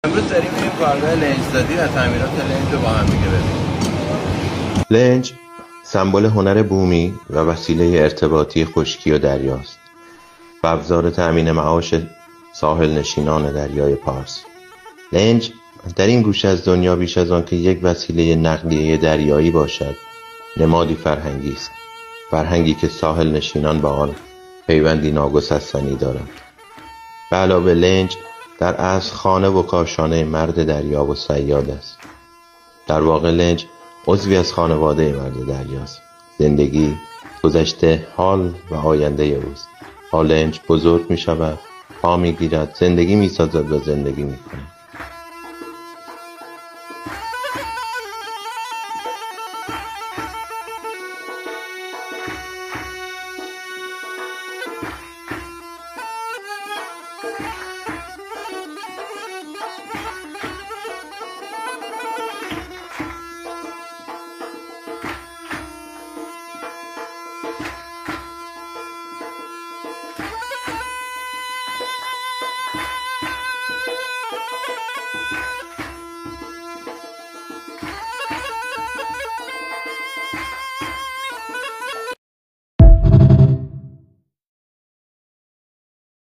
امروز داریم این کارگاه لنجزادی و تعمیرات لنج رو با هم دیگه ببینیم. لنج سمبل هنر بومی و وسیله ارتباطی خشکی و دریاست و ابزار تأمین معاش ساحل نشینان دریای پارس. لنج در این گوشه از دنیا بیش از آن که یک وسیله نقلیه دریایی باشد، نمادی فرهنگی است. فرهنگی که ساحل نشینان با آن پیوندی ناگسستنی دارند. به علاوه لنج در اصل خانه و کاشانه مرد دریا و صیاد است. در واقع لنج عضوی از خانواده مرد دریاست. زندگی، گذشته، حال و آینده اوست. لنج بزرگ می شود، پا می گیرد، زندگی می سازد و زندگی می کند.